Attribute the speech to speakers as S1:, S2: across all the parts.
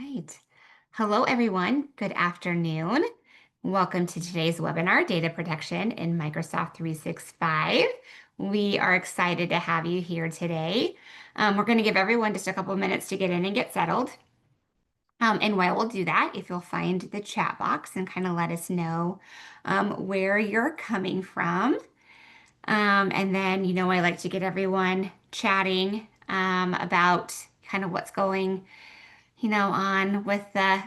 S1: Right. Hello, everyone. Good afternoon. Welcome to today's webinar, Data Protection in Microsoft 365. We are excited to have you here today. We're going to give everyone just a couple of minutes to get in and get settled. And while we'll do that, if you'll find the chat box and kind of let us know where you're coming from. And then, I like to get everyone chatting about kind of what's going on with the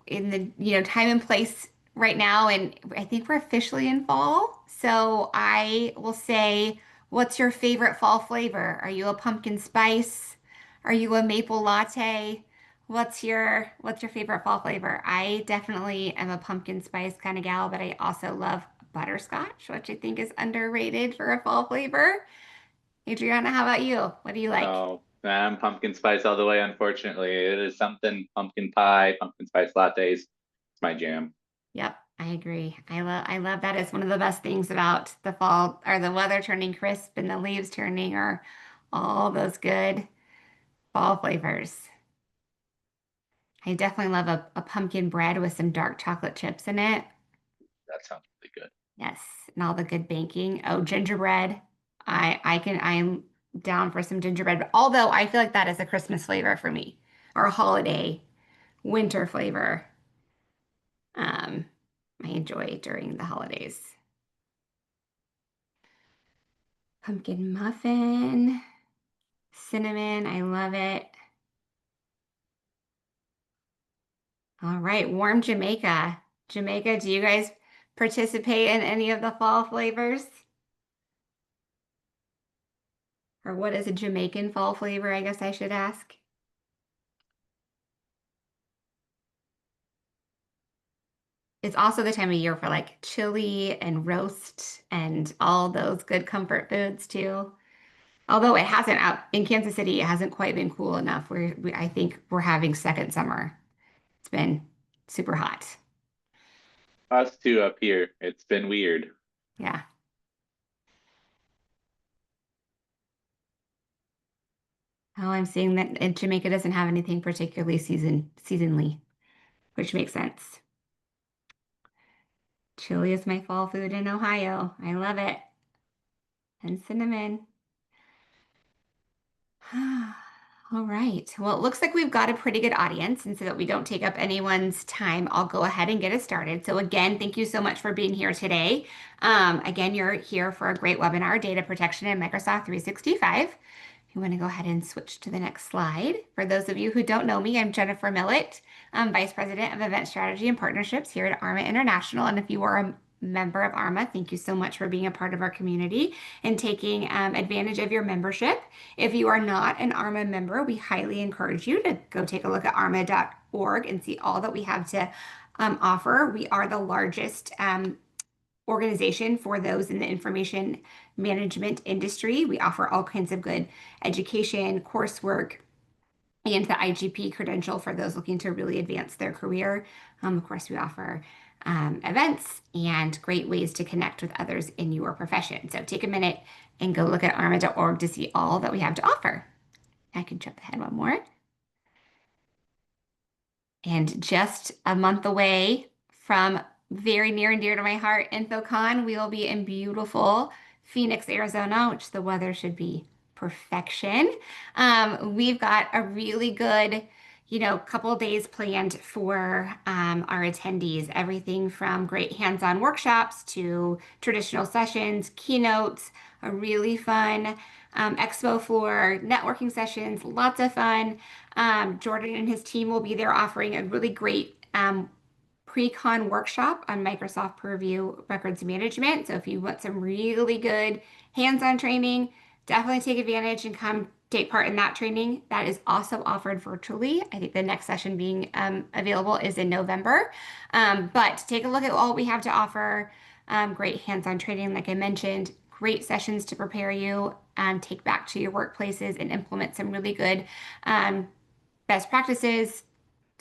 S1: in the time and place right now, and I think we're officially in fall. So I will say, what's your favorite fall flavor? Are you a pumpkin spice? Are you a maple latte? What's your favorite fall flavor? I definitely am a pumpkin spice kind of gal, but I also love butterscotch, which I think is underrated for a fall flavor. Adriana, how about you? What do you like?
S2: Oh, I'm pumpkin spice all the way, unfortunately. It is something pumpkin pie, pumpkin spice lattes. It's my jam.
S1: Yep, I agree. I love that. It's one of the best things about the fall or the weather turning crisp and the leaves turning or all those good fall flavors. I definitely love a pumpkin bread with some dark chocolate chips in it.
S2: That sounds really good.
S1: Yes, and all the good baking. Oh, gingerbread. I'm down for some gingerbread, but although I feel like that is a Christmas flavor for me or a holiday winter flavor. Um, I enjoy during the holidays. Pumpkin muffin. Cinnamon, I love it. All right, warm Jamaica. Jamaica, do you guys participate in any of the fall flavors? Or what is a Jamaican fall flavor, I guess I should ask. It's also the time of year for like chili and roast and all those good comfort foods too. Although it hasn't out in Kansas City, it hasn't quite been cool enough. I think we're having second summer. It's been super hot.
S2: Us two up here. It's been weird.
S1: Yeah. Oh, I'm seeing that Jamaica doesn't have anything particularly seasonally, which makes sense. Chili is my fall food in Ohio. I love it. And cinnamon. All right. Well, it looks like we've got a pretty good audience. And so that we don't take up anyone's time, I'll go ahead and get us started. So again, thank you so much for being here today. Again, you're here for a great webinar, Data Protection in Microsoft 365. If you want to go ahead and switch to the next slide. For those of you who don't know me, I'm Jennifer Millett. I'm Vice President of Event Strategy and Partnerships here at ARMA International. And if you are a member of ARMA, thank you so much for being a part of our community and taking advantage of your membership. If you are not an ARMA member, we highly encourage you to go take a look at arma.org and see all that we have to offer. We are the largest organization for those in the information management industry. We offer all kinds of good education, coursework, and the IGP credential for those looking to really advance their career. Of course, we offer events and great ways to connect with others in your profession. So take a minute and go look at arma.org to see all that we have to offer. I can jump ahead one more. And just a month away from very near and dear to my heart, InfoCon, we will be in beautiful Phoenix, Arizona, which the weather should be perfection. We've got a really good, couple of days planned for our attendees. Everything from great hands-on workshops to traditional sessions, keynotes, a really fun expo floor, networking sessions, lots of fun. Jordan and his team will be there offering a really great pre-con workshop on Microsoft Purview Records Management. So if you want some really good hands-on training, definitely take advantage and come take part in that training. That is also offered virtually. I think the next session being available is in November. But take a look at all we have to offer. Great hands-on training, like I mentioned, great sessions to prepare you, take back to your workplaces and implement some really good best practices.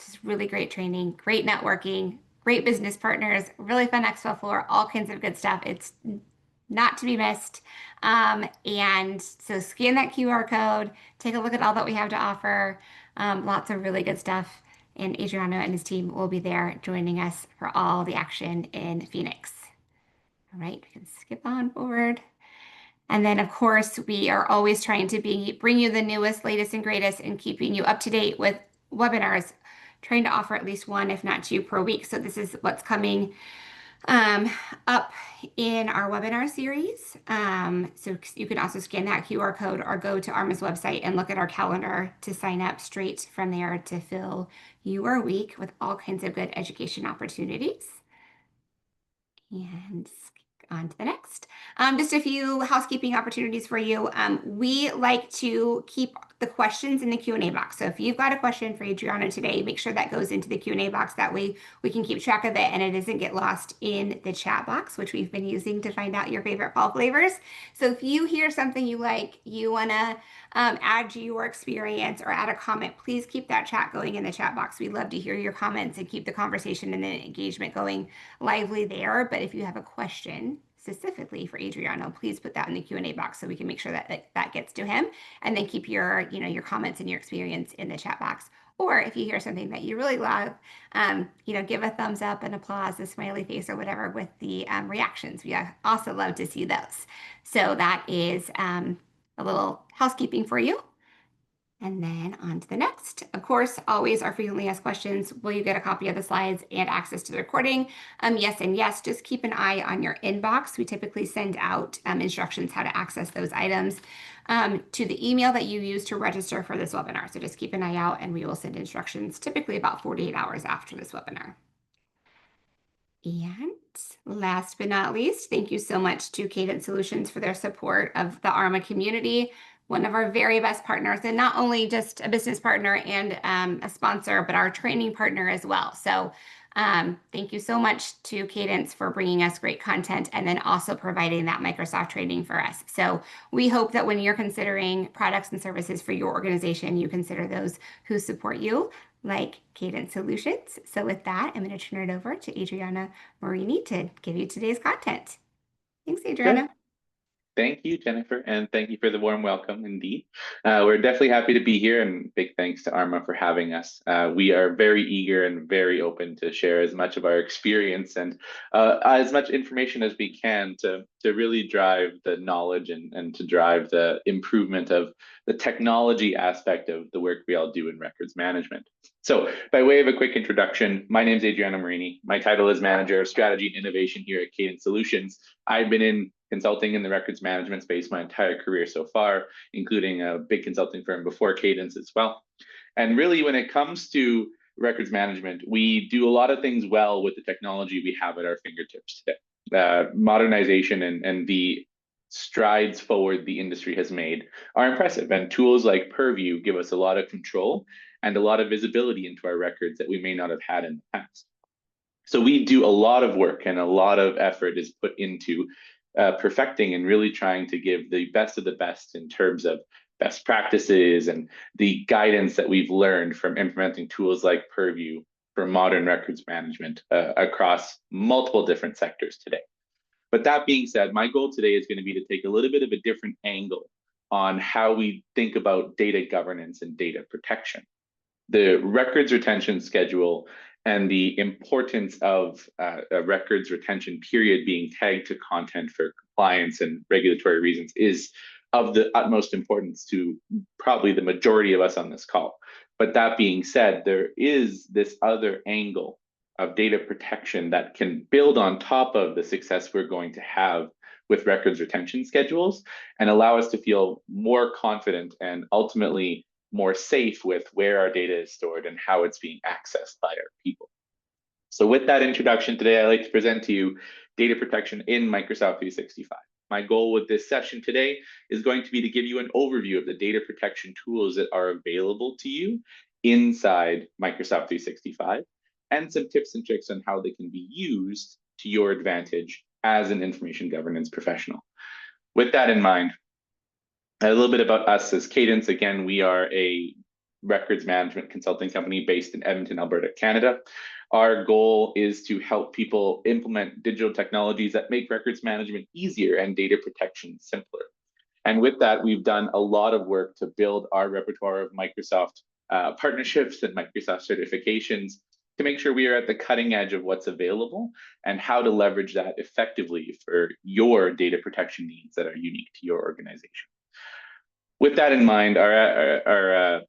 S1: Just really great training, great networking, great business partners, really fun expo floor, all kinds of good stuff. It's not to be missed. And so scan that QR code, take a look at all that we have to offer. Lots of really good stuff and Adriano and his team will be there joining us for all the action in Phoenix. All right, we can skip on forward. And then, of course, we are always trying to bring you the newest, latest, and greatest and keeping you up to date with webinars, trying to offer at least one, if not two per week. So this is what's coming um, up in our webinar series. So you can also scan that QR code or go to ARMA's website and look at our calendar to sign up straight from there to fill your week with all kinds of good education opportunities. And on to the next. Just a few housekeeping opportunities for you. We like to keep the questions in the Q&A box. So if you've got a question for Adriano today, make sure that goes into the Q&A box. That way we can keep track of it and it doesn't get lost in the chat box, which we've been using to find out your favorite fall flavors. So if you hear something you like, you want to add to your experience or add a comment, please keep that chat going in the chat box. We love to hear your comments and keep the conversation and the engagement going lively there. But if you have a question specifically for Adriano, please put that in the Q&A box so we can make sure that that gets to him, and then keep your, your comments and your experience in the chat box. Or if you hear something that you really love, give a thumbs up and applause, a smiley face or whatever with the reactions. We also love to see those. So that is a little housekeeping for you. And then on to the next. Of course, always our frequently asked questions. Will you get a copy of the slides and access to the recording? Yes and yes. Just keep an eye on your inbox. We typically send out instructions how to access those items to the email that you use to register for this webinar. So just keep an eye out and we will send instructions typically about 48 hours after this webinar. And last but not least, thank you so much to Cadence Solutions for their support of the ARMA community, one of our very best partners, and not only just a business partner and a sponsor, but our training partner as well. So thank you so much to Cadence for bringing us great content and then also providing that Microsoft training for us. So we hope that when you're considering products and services for your organization, you consider those who support you, like Cadence Solutions. So with that, I'm going to turn it over to Adriana Marini to give you today's content. Thanks, Adriana.
S2: Thank you, Jennifer, and thank you for the warm welcome indeed. We're definitely happy to be here, and big thanks to ARMA for having us. We are very eager and very open to share as much of our experience and as much information as we can to really drive the knowledge and to drive the improvement of the technology aspect of the work we all do in records management. So by way of a quick introduction, my name is Adriano Marini. My title is Manager of Strategy and Innovation here at Cadence Solutions. I've been in consulting in the records management space my entire career so far, including a big consulting firm before Cadence as well. And really, when it comes to records management, we do a lot of things well with the technology we have at our fingertips today. Modernization and the strides forward the industry has made are impressive, and tools like Purview give us a lot of control and a lot of visibility into our records that we may not have had in the past. So we do a lot of work, and a lot of effort is put into perfecting and really trying to give the best of the best in terms of best practices and the guidance that we've learned from implementing tools like Purview for modern records management across multiple different sectors today. But that being said, my goal today is going to be to take a little bit of a different angle on how we think about data governance and data protection. The records retention schedule and the importance of a records retention period being tagged to content for compliance and regulatory reasons is of the utmost importance to probably the majority of us on this call. But that being said, there is this other angle of data protection that can build on top of the success we're going to have with records retention schedules and allow us to feel more confident and ultimately more safe with where our data is stored and how it's being accessed by our people. So with that introduction today, I'd like to present to you data protection in Microsoft 365. My goal with this session today is going to be to give you an overview of the data protection tools that are available to you inside Microsoft 365 and some tips and tricks on how they can be used to your advantage as an information governance professional. With that in mind, a little bit about us as Cadence. Again, we are a records management consulting company based in Edmonton, Alberta, Canada. Our goal is to help people implement digital technologies that make records management easier and data protection simpler. And with that, we've done a lot of work to build our repertoire of Microsoft partnerships and Microsoft certifications to make sure we are at the cutting edge of what's available and how to leverage that effectively for your data protection needs that are unique to your organization. With that in mind, our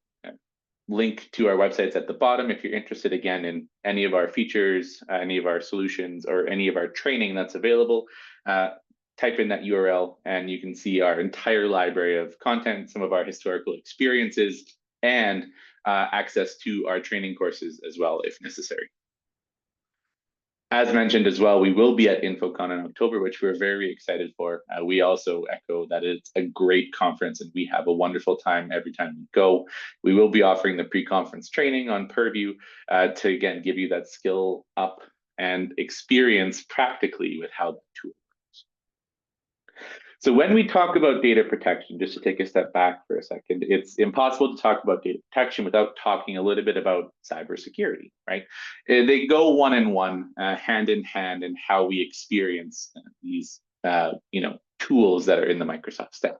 S2: link to our websites at the bottom. If you're interested, again, in any of our features, any of our solutions, or any of our training that's available, type in that URL and you can see our entire library of content, some of our historical experiences, and access to our training courses as well, if necessary. As mentioned as well, we will be at InfoCon in October, which we're very excited for. We also echo that it's a great conference and we have a wonderful time every time we go. We will be offering the pre-conference training on Purview to, again, give you that skill up and experience practically with how the tool works. So when we talk about data protection, just to take a step back for a second, it's impossible to talk about data protection without talking a little bit about cybersecurity, right? They go one in one, hand in hand, in how we experience these, tools that are in the Microsoft stack.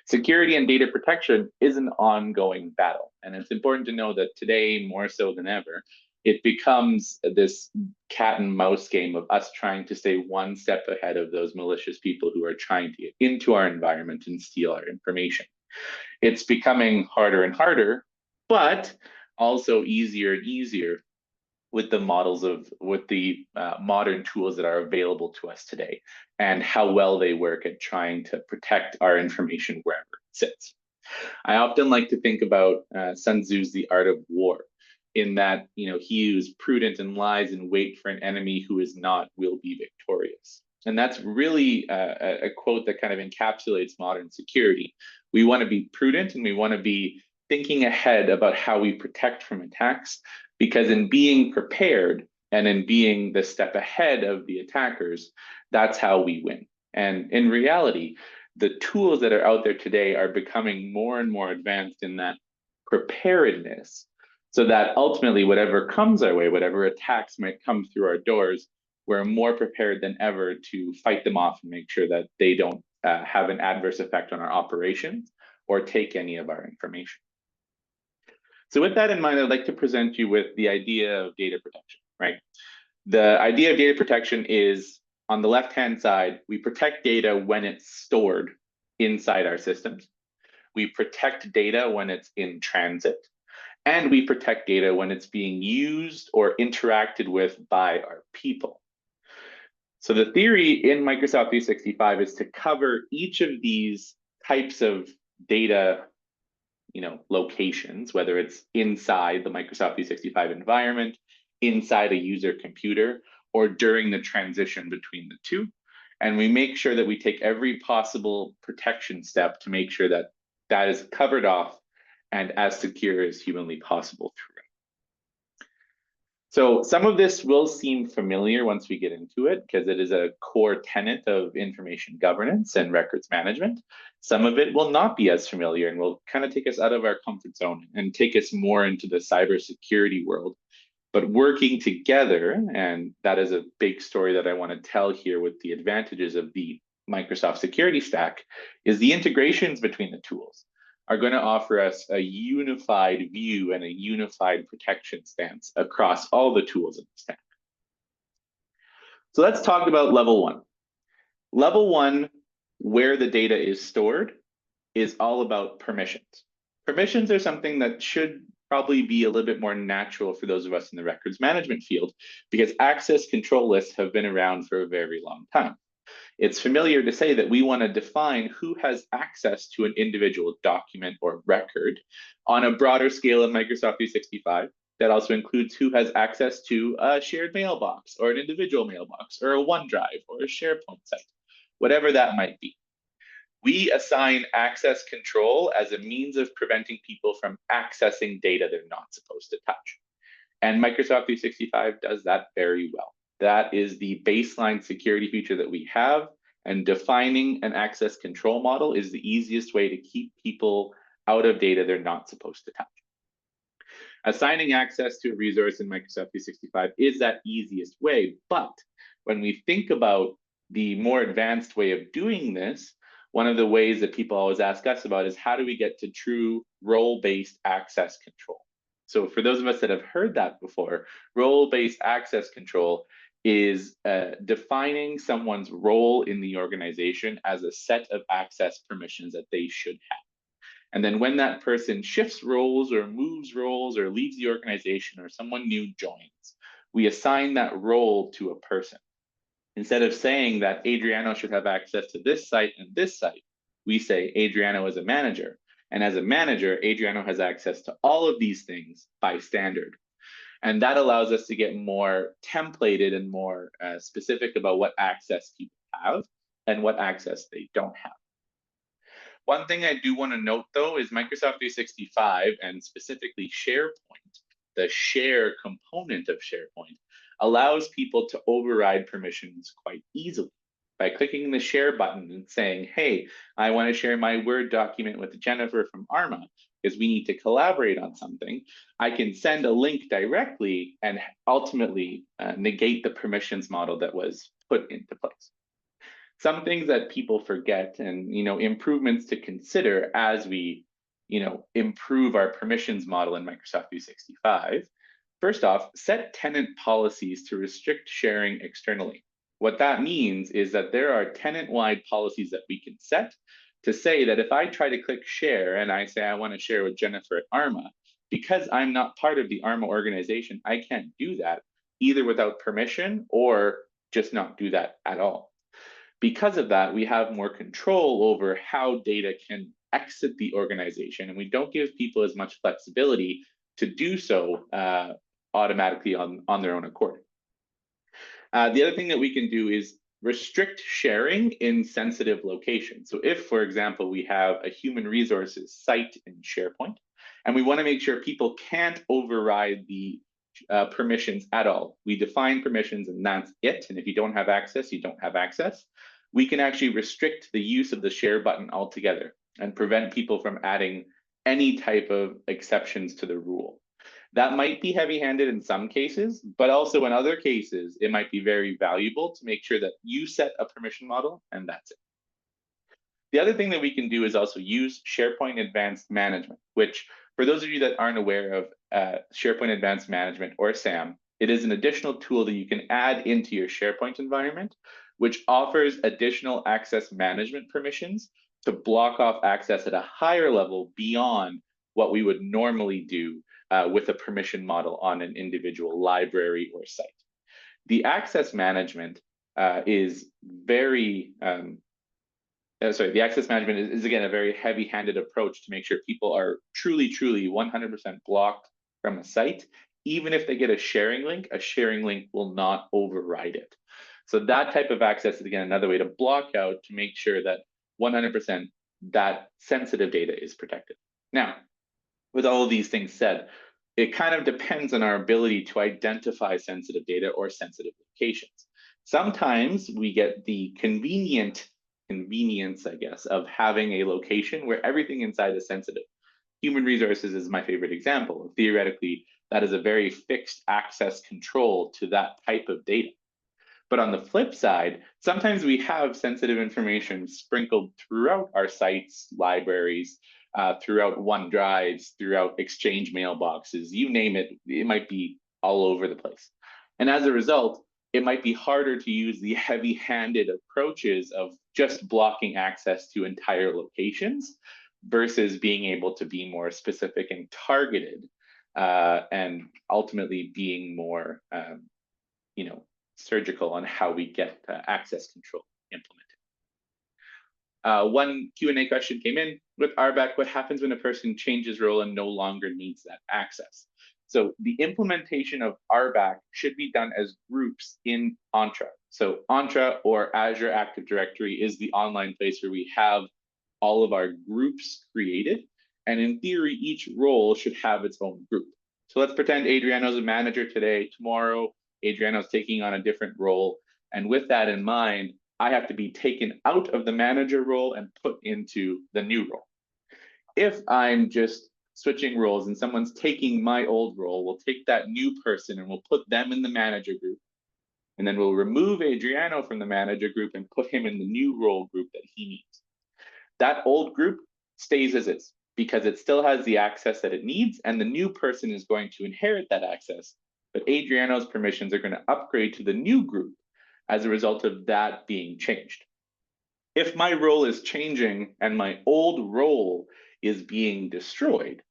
S2: Security and data protection is an ongoing battle, and it's important to know that today, more so than ever, it becomes this cat and mouse game of us trying to stay one step ahead of those malicious people who are trying to get into our environment and steal our information. It's becoming harder and harder, but also easier and easier with the modern tools that are available to us today and how well they work at trying to protect our information wherever it sits. I often like to think about Sun Tzu's The Art of War, in that, he who is prudent and lies in wait for an enemy who is not will be victorious. And that's really a quote that kind of encapsulates modern security. We want to be prudent and we want to be thinking ahead about how we protect from attacks, because in being prepared and in being the step ahead of the attackers, that's how we win. And in reality, the tools that are out there today are becoming more and more advanced in that preparedness, so that ultimately whatever comes our way, whatever attacks might come through our doors, we're more prepared than ever to fight them off and make sure that they don't have an adverse effect on our operations or take any of our information. So with that in mind, I'd like to present you with the idea of data protection, right? The idea of data protection is, on the left-hand side, we protect data when it's stored inside our systems. We protect data when it's in transit. And we protect data when it's being used or interacted with by our people. So the theory in Microsoft 365 is to cover each of these types of data, locations, whether it's inside the Microsoft 365 environment, inside a user computer, or during the transition between the two. And we make sure that we take every possible protection step to make sure that that is covered off and as secure as humanly possible through it. So some of this will seem familiar once we get into it, because it is a core tenet of information governance and records management. Some of it will not be as familiar and will kind of take us out of our comfort zone and take us more into the cybersecurity world. But working together, and that is a big story that I want to tell here with the advantages of the Microsoft security stack, is the integrations between the tools are going to offer us a unified view and a unified protection stance across all the tools in the stack. So let's talk about level one. Level one, where the data is stored, is all about permissions. Permissions are something that should probably be a little bit more natural for those of us in the records management field, because access control lists have been around for a very long time. It's familiar to say that we want to define who has access to an individual document or record on a broader scale in Microsoft 365. That also includes who has access to a shared mailbox or an individual mailbox or a OneDrive or a SharePoint site, whatever that might be. We assign access control as a means of preventing people from accessing data they're not supposed to touch. And Microsoft 365 does that very well. That is the baseline security feature that we have, and defining an access control model is the easiest way to keep people out of data they're not supposed to touch. Assigning access to a resource in Microsoft 365 is that easiest way, but when we think about the more advanced way of doing this, one of the ways that people always ask us about is how do we get to true role-based access control? So for those of us that have heard that before, role-based access control is defining someone's role in the organization as a set of access permissions that they should have. And then when that person shifts roles or moves roles or leaves the organization or someone new joins, we assign that role to a person. Instead of saying that Adriano should have access to this site and this site, we say Adriano is a manager. And as a manager, Adriano has access to all of these things by standard. And that allows us to get more templated and more specific about what access people have and what access they don't have. One thing I do want to note though is Microsoft 365 and specifically SharePoint, the share component of SharePoint, allows people to override permissions quite easily by clicking the share button and saying, hey, I want to share my Word document with Jennifer from ARMA because we need to collaborate on something. I can send a link directly and ultimately negate the permissions model that was put into place. Some things that people forget and improvements to consider as we improve our permissions model in Microsoft 365. First off, set tenant policies to restrict sharing externally. What that means is that there are tenant-wide policies that we can set to say that if I try to click share and I say I want to share with Jennifer at ARMA, because I'm not part of the ARMA organization, I can't do that either without permission or just not do that at all. Because of that, we have more control over how data can exit the organization, and we don't give people as much flexibility to do so automatically on their own accord. The other thing that we can do is restrict sharing in sensitive locations. So if, for example, we have a human resources site in SharePoint, and we want to make sure people can't override the permissions at all. We define permissions and that's it. And if you don't have access, you don't have access. We can actually restrict the use of the share button altogether and prevent people from adding any type of exceptions to the rule. That might be heavy-handed in some cases, but also in other cases, it might be very valuable to make sure that you set a permission model and that's it. The other thing that we can do is also use SharePoint Advanced Management, which for those of you that aren't aware of SharePoint Advanced Management or SAM, it is an additional tool that you can add into your SharePoint environment, which offers additional access management permissions to block off access at a higher level beyond what we would normally do with a permission model on an individual library or site. The access management is very the access management is again a very heavy-handed approach to make sure people are truly 100% blocked from a site. Even if they get a sharing link will not override it. So that type of access is again another way to block out to make sure that 100% that sensitive data is protected. Now, with all of these things said, it kind of depends on our ability to identify sensitive data or sensitive locations. Sometimes we get the convenience, I guess, of having a location where everything inside is sensitive. Human resources is my favorite example. Theoretically, that is a very fixed access control to that type of data. But on the flip side, sometimes we have sensitive information sprinkled throughout our sites, libraries, throughout OneDrives, throughout Exchange mailboxes, you name it, it might be all over the place. And as a result, it might be harder to use the heavy-handed approaches of just blocking access to entire locations versus being able to be more specific and targeted and ultimately being more, surgical on how we get access control implemented. One Q&A question came in with RBAC. What happens when a person changes role and no longer needs that access? So the implementation of RBAC should be done as groups in Entra. So Entra or Azure Active Directory is the online place where we have all of our groups created. And in theory, each role should have its own group. So let's pretend Adriano's a manager today. Tomorrow, Adriano's taking on a different role. And with that in mind, I have to be taken out of the manager role and put into the new role. If I'm just switching roles and someone's taking my old role, we'll take that new person and we'll put them in the manager group. And then we'll remove Adriano from the manager group and put him in the new role group that he needs. That old group stays as is because it still has the access that it needs, and the new person is going to inherit that access. But Adriano's permissions are going to upgrade to the new group as a result of that being changed. If my role is changing and my old role is being destroyed,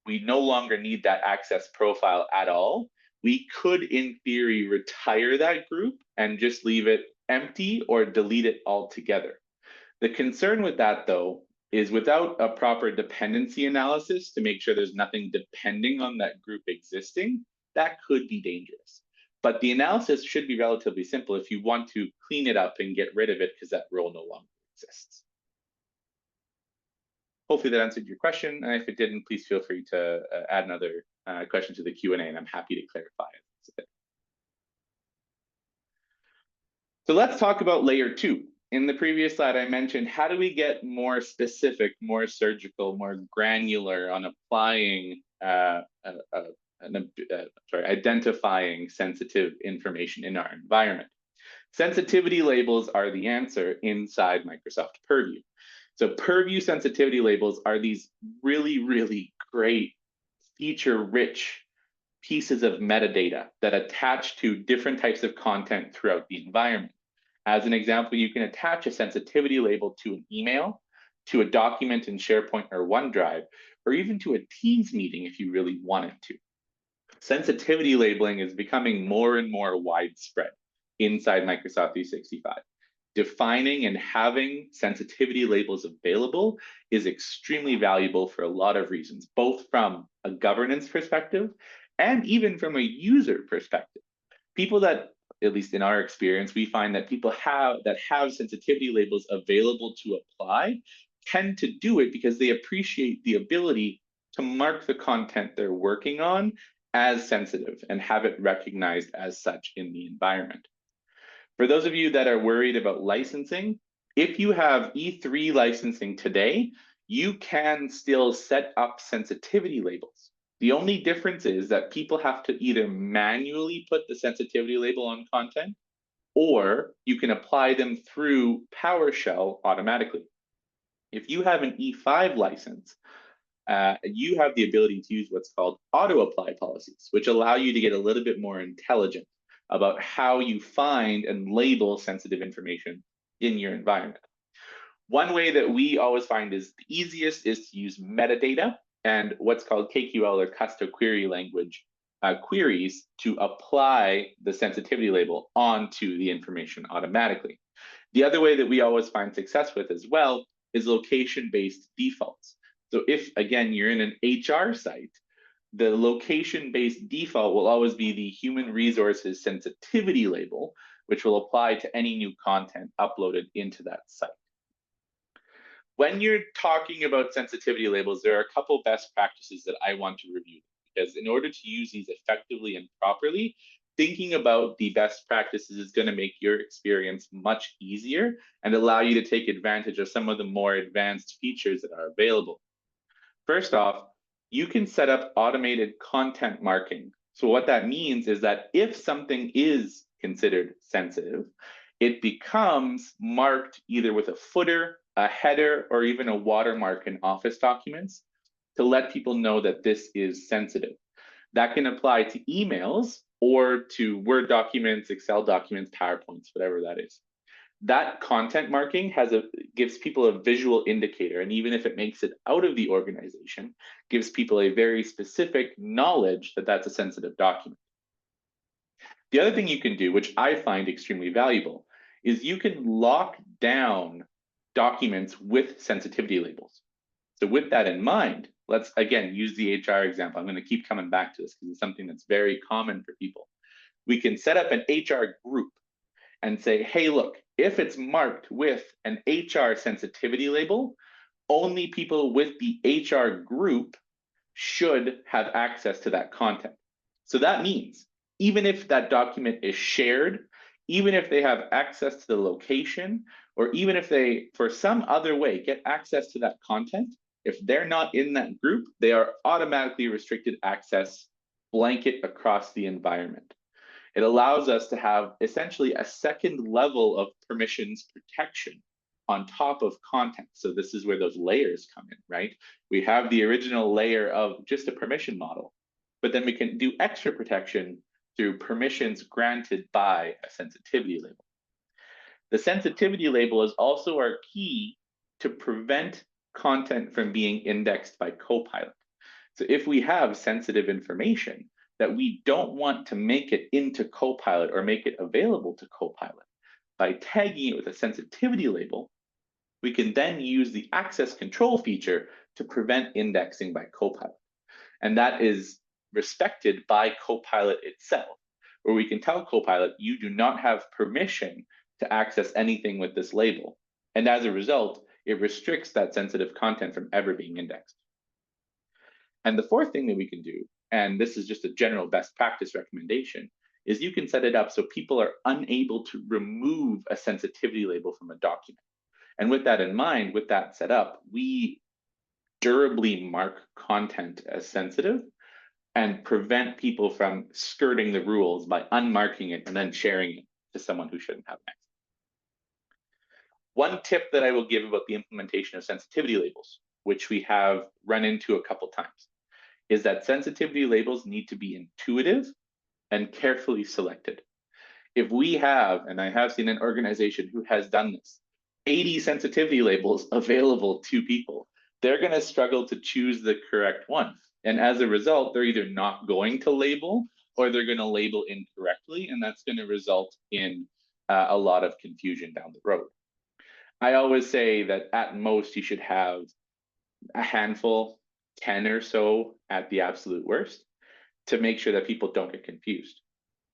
S2: we no longer need that access profile at all. We could, in theory, retire that group and just leave it empty or delete it altogether. The concern with that, though, is without a proper dependency analysis to make sure there's nothing depending on that group existing, that could be dangerous. But the analysis should be relatively simple if you want to clean it up and get rid of it because that role no longer exists. Hopefully that answered your question. And if it didn't, please feel free to add another question to the Q&A, and I'm happy to clarify it. So let's talk about layer 2. In the previous slide, I mentioned how do we get more specific, more surgical, more granular on applying, identifying sensitive information in our environment. Sensitivity labels are the answer inside Microsoft Purview. So Purview sensitivity labels are these really, really great feature-rich pieces of metadata that attach to different types of content throughout the environment. As an example, you can attach a sensitivity label to an email, to a document in SharePoint or OneDrive, or even to a Teams meeting if you really wanted to. Sensitivity labeling is becoming more and more widespread inside Microsoft 365. Defining and having sensitivity labels available is extremely valuable for a lot of reasons, both from a governance perspective and even from a user perspective. People that, at least in our experience, we find that people that have sensitivity labels available to apply tend to do it because they appreciate the ability to mark the content they're working on as sensitive and have it recognized as such in the environment. For those of you that are worried about licensing, if you have E3 licensing today, you can still set up sensitivity labels. The only difference is that people have to either manually put the sensitivity label on content, or you can apply them through PowerShell automatically. If you have an E5 license, you have the ability to use what's called auto-apply policies, which allow you to get a little bit more intelligent about how you find and label sensitive information in your environment. One way that we always find is the easiest is to use metadata and what's called KQL or custom query language queries to apply the sensitivity label onto the information automatically. The other way that we always find success with as well is location-based defaults. So if, again, you're in an HR site, the location-based default will always be the human resources sensitivity label, which will apply to any new content uploaded into that site. When you're talking about sensitivity labels, there are a couple best practices that I want to review, because in order to use these effectively and properly, thinking about the best practices is going to make your experience much easier and allow you to take advantage of some of the more advanced features that are available. First off, you can set up automated content marking. So what that means is that if something is considered sensitive, it becomes marked either with a footer, a header, or even a watermark in Office documents to let people know that this is sensitive. That can apply to emails or to Word documents, Excel documents, PowerPoints, whatever that is. That content marking gives people a visual indicator, and even if it makes it out of the organization, gives people a very specific knowledge that that's a sensitive document. The other thing you can do, which I find extremely valuable, is you can lock down documents with sensitivity labels. So with that in mind, let's again use the HR example. I'm going to keep coming back to this because it's something that's very common for people. We can set up an HR group and say, hey, look, if it's marked with an HR sensitivity label, only people with the HR group should have access to that content. So that means even if that document is shared, even if they have access to the location, or even if they, for some other way, get access to that content, if they're not in that group, they are automatically restricted access blanket across the environment. It allows us to have essentially a second level of permissions protection on top of content. So this is where those layers come in, right? We have the original layer of just a permission model, but then we can do extra protection through permissions granted by a sensitivity label. The sensitivity label is also our key to prevent content from being indexed by Copilot. So if we have sensitive information that we don't want to make it into Copilot or make it available to Copilot, by tagging it with a sensitivity label, we can then use the access control feature to prevent indexing by Copilot. And that is respected by Copilot itself, where we can tell Copilot, you do not have permission to access anything with this label. And as a result, it restricts that sensitive content from ever being indexed. And the fourth thing that we can do, and this is just a general best practice recommendation, is you can set it up so people are unable to remove a sensitivity label from a document. And with that in mind, with that set up, we durably mark content as sensitive and prevent people from skirting the rules by unmarking it and then sharing it to someone who shouldn't have access. One tip that I will give about the implementation of sensitivity labels, which we have run into a couple times, is that sensitivity labels need to be intuitive and carefully selected. If we have, and I have seen an organization who has done this, 80 sensitivity labels available to people, they're going to struggle to choose the correct one. And as a result, they're either not going to label or they're going to label incorrectly, and that's going to result in a lot of confusion down the road. I always say that at most you should have a handful, 10 or so at the absolute worst, to make sure that people don't get confused.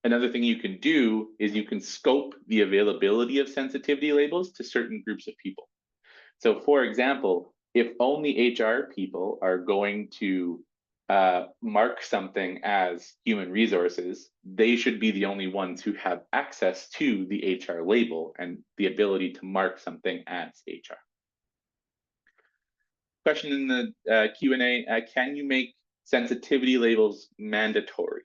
S2: Another thing you can do is you can scope the availability of sensitivity labels to certain groups of people. So for example, if only HR people are going to mark something as human resources, they should be the only ones who have access to the HR label and the ability to mark something as HR. Question in the Q&A, can you make sensitivity labels mandatory?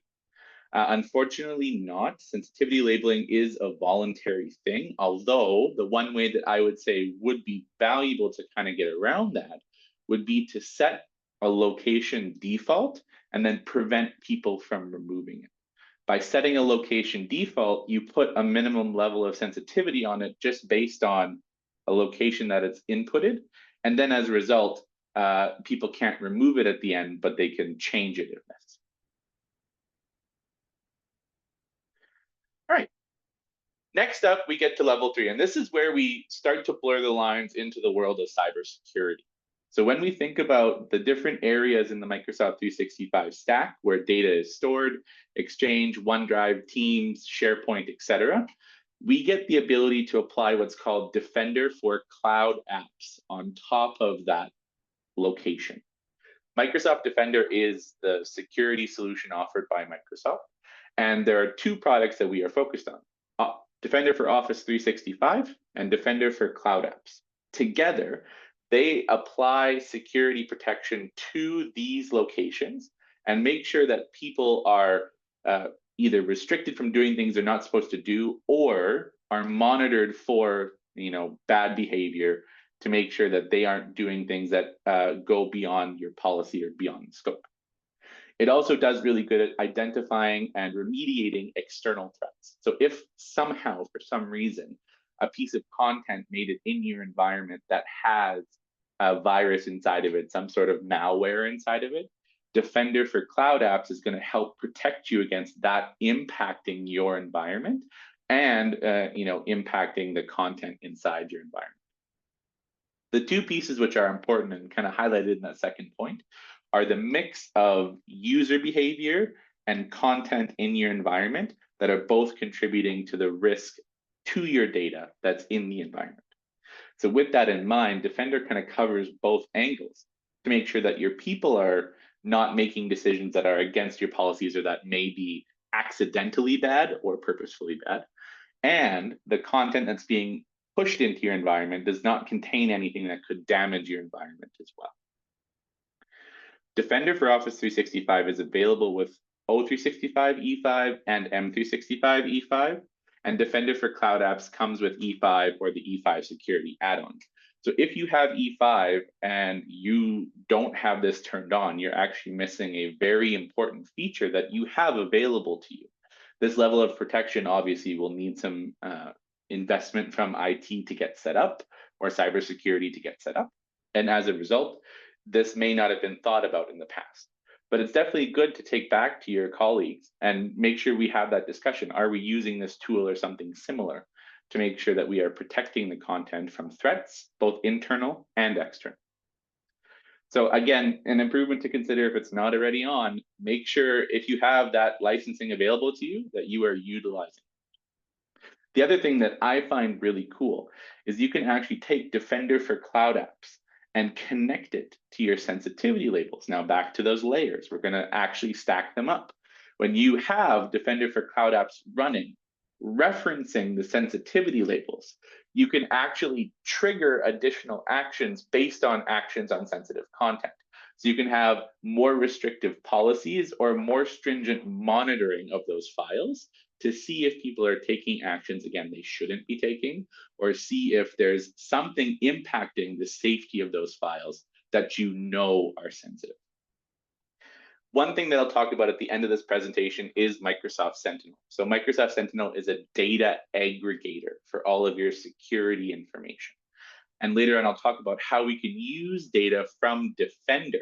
S2: Unfortunately not. Sensitivity labeling is a voluntary thing, although the one way that I would say would be valuable to kind of get around that would be to set a location default and then prevent people from removing it. By setting a location default, you put a minimum level of sensitivity on it just based on a location that it's inputted. And then as a result, people can't remove it at the end, but they can change it if necessary. All right. Next up, we get to level 3, and this is where we start to blur the lines into the world of cybersecurity. So when we think about the different areas in the Microsoft 365 stack where data is stored, Exchange, OneDrive, Teams, SharePoint, etc., we get the ability to apply what's called Defender for Cloud Apps on top of that location. Microsoft Defender is the security solution offered by Microsoft, and there are two products that we are focused on. Defender for Office 365 and Defender for Cloud Apps. Together, they apply security protection to these locations and make sure that people are either restricted from doing things they're not supposed to do or are monitored for bad behavior to make sure that they aren't doing things that go beyond your policy or beyond the scope. It also does really good at identifying and remediating external threats. So if somehow, for some reason, a piece of content made it in your environment that has a virus inside of it, some sort of malware inside of it, Defender for Cloud Apps is going to help protect you against that impacting your environment and impacting the content inside your environment. The two pieces which are important and kind of highlighted in that second point are the mix of user behavior and content in your environment that are both contributing to the risk to your data that's in the environment. So with that in mind, Defender kind of covers both angles to make sure that your people are not making decisions that are against your policies or that may be accidentally bad or purposefully bad. And the content that's being pushed into your environment does not contain anything that could damage your environment as well. Defender for Office 365 is available with O365 E5 and M365 E5, And Defender for Cloud Apps comes with E5 or the E5 security add-on. So if you have E5 and you don't have this turned on, you're actually missing a very important feature that you have available to you. This level of protection obviously will need some investment from IT to get set up or cybersecurity to get set up. And as a result, this may not have been thought about in the past. But it's definitely good to take back to your colleagues and make sure we have that discussion. Are we using this tool or something similar to make sure that we are protecting the content from threats, both internal and external? So again, an improvement to consider if it's not already on, make sure if you have that licensing available to you that you are utilizing. The other thing that I find really cool is you can actually take Defender for Cloud Apps and connect it to your sensitivity labels. Now back to those layers, we're going to actually stack them up. When you have Defender for Cloud Apps running, referencing the sensitivity labels, you can actually trigger additional actions based on actions on sensitive content. So you can have more restrictive policies or more stringent monitoring of those files to see if people are taking actions, again, they shouldn't be taking, or see if there's something impacting the safety of those files that you know are sensitive. One thing that I'll talk about at the end of this presentation is Microsoft Sentinel. So Microsoft Sentinel is a data aggregator for all of your security information. And later on, I'll talk about how we can use data from Defender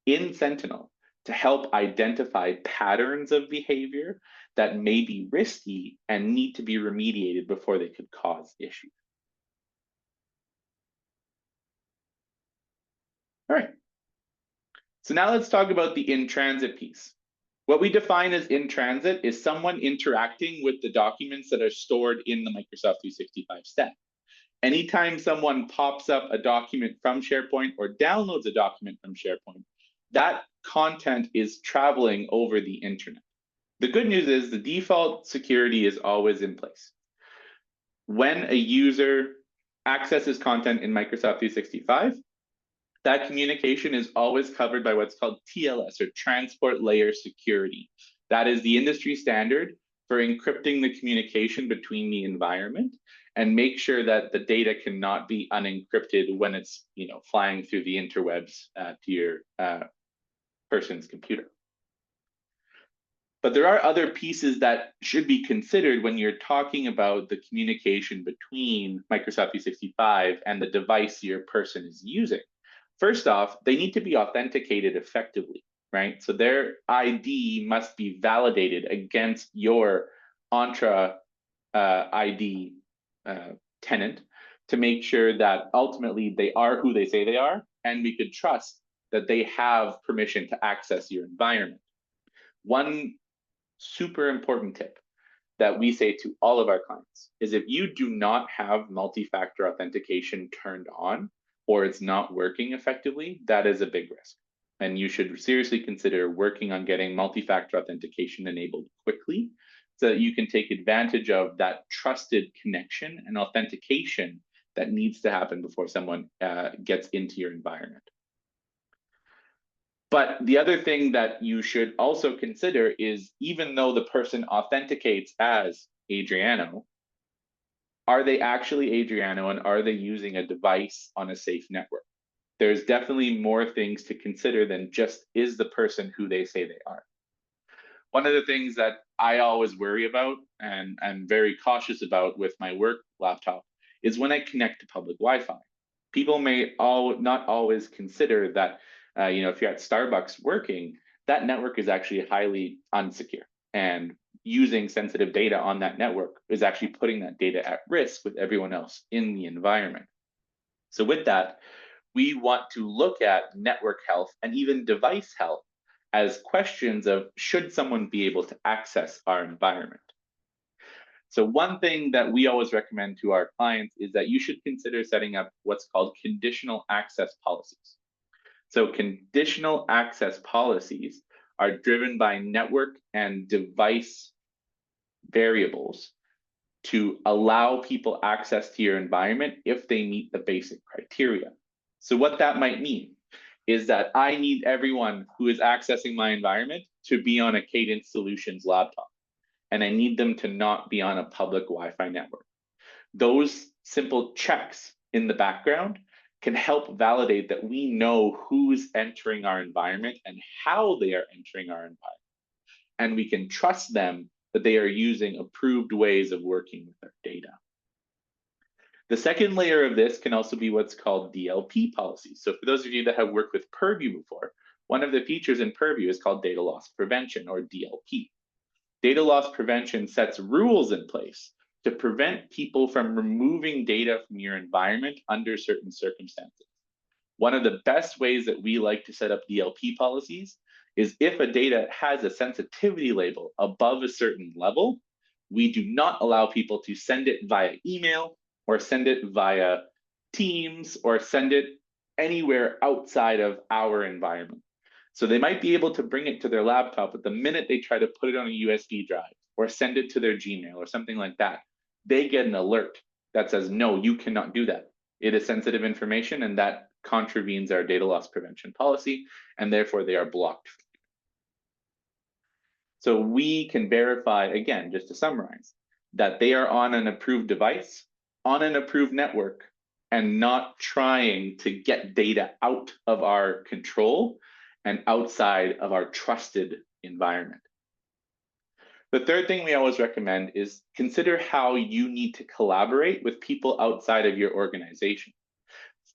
S2: in Sentinel to help identify patterns of behavior that may be risky and need to be remediated before they could cause issues. All right. So now let's talk about the in-transit piece. What we define as in-transit is someone interacting with the documents that are stored in the Microsoft 365 stack. Anytime someone pops up a document from SharePoint or downloads a document from SharePoint, that content is traveling over the internet. The good news is the default security is always in place. When a user accesses content in Microsoft 365, that communication is always covered by what's called TLS, or Transport Layer Security. That is the industry standard for encrypting the communication between the environment and make sure that the data cannot be unencrypted when it's flying through the interwebs to your person's computer. But there are other pieces that should be considered when you're talking about the communication between Microsoft 365 and the device your person is using. First off, they need to be authenticated effectively, right? So their ID must be validated against your Entra ID tenant to make sure that ultimately they are who they say they are, and we could trust that they have permission to access your environment. One super important tip that we say to all of our clients is if you do not have multi-factor authentication turned on, or it's not working effectively, that is a big risk. And you should seriously consider working on getting multi-factor authentication enabled quickly so that you can take advantage of that trusted connection and authentication that needs to happen before someone gets into your environment. But the other thing that you should also consider is even though the person authenticates as Adriano, are they actually Adriano and are they using a device on a safe network? There's definitely more things to consider than just is the person who they say they are. One of the things that I always worry about and I'm very cautious about with my work laptop is when I connect to public Wi-Fi. People may not always consider that if you're at Starbucks working, that network is actually highly unsecure. And using sensitive data on that network is actually putting that data at risk with everyone else in the environment. So with that, we want to look at network health and even device health as questions of should someone be able to access our environment. So one thing that we always recommend to our clients is that you should consider setting up what's called conditional access policies. So conditional access policies are driven by network and device variables to allow people access to your environment if they meet the basic criteria. So what that might mean is that I need everyone who is accessing my environment to be on a Cadence Solutions laptop. and I need them to not be on a public Wi-Fi network. Those simple checks in the background can help validate that we know who's entering our environment and how they are entering our environment. And we can trust them that they are using approved ways of working with our data. The second layer of this can also be what's called DLP policies. So for those of you that have worked with Purview before, one of the features in Purview is called data loss prevention, or DLP. Data loss prevention sets rules in place to prevent people from removing data from your environment under certain circumstances. One of the best ways that we like to set up DLP policies is if a data has a sensitivity label above a certain level, we do not allow people to send it via email or send it via Teams or send it anywhere outside of our environment. So they might be able to bring it to their laptop, but the minute they try to put it on a USB drive or send it to their Gmail or something like that, they get an alert that says, no, you cannot do that. It is sensitive information, and that contravenes our data loss prevention policy, and therefore they are blocked. So we can verify, again, just to summarize, that they are on an approved device, on an approved network, and not trying to get data out of our control and outside of our trusted environment. The third thing we always recommend is consider how you need to collaborate with people outside of your organization.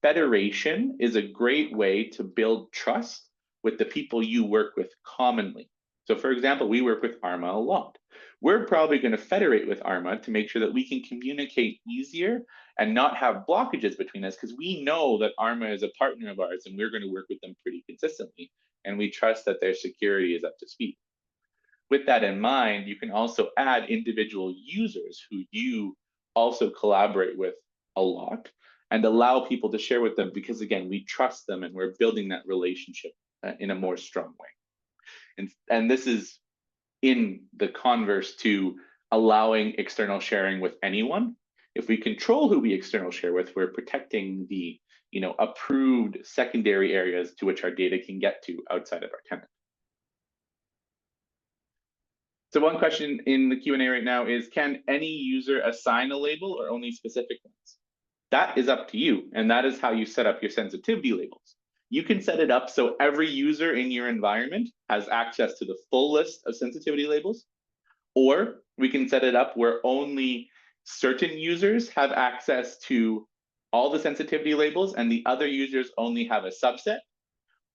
S2: Federation is a great way to build trust with the people you work with commonly. So for example, we work with ARMA a lot. We're probably going to federate with ARMA to make sure that we can communicate easier and not have blockages between us, because we know that ARMA is a partner of ours and we're going to work with them pretty consistently. And we trust that their security is up to speed. With that in mind, you can also add individual users who you also collaborate with a lot and allow people to share with them, because again, we trust them and we're building that relationship in a more strong way. And this is in the converse to allowing external sharing with anyone. If we control who we external share with, we're protecting the approved secondary areas to which our data can get to outside of our tenant. So one question in the Q&A right now is, can any user assign a label or only specific ones? That is up to you, and that is how you set up your sensitivity labels. You can set it up so every user in your environment has access to the full list of sensitivity labels, or we can set it up where only certain users have access to all the sensitivity labels and the other users only have a subset,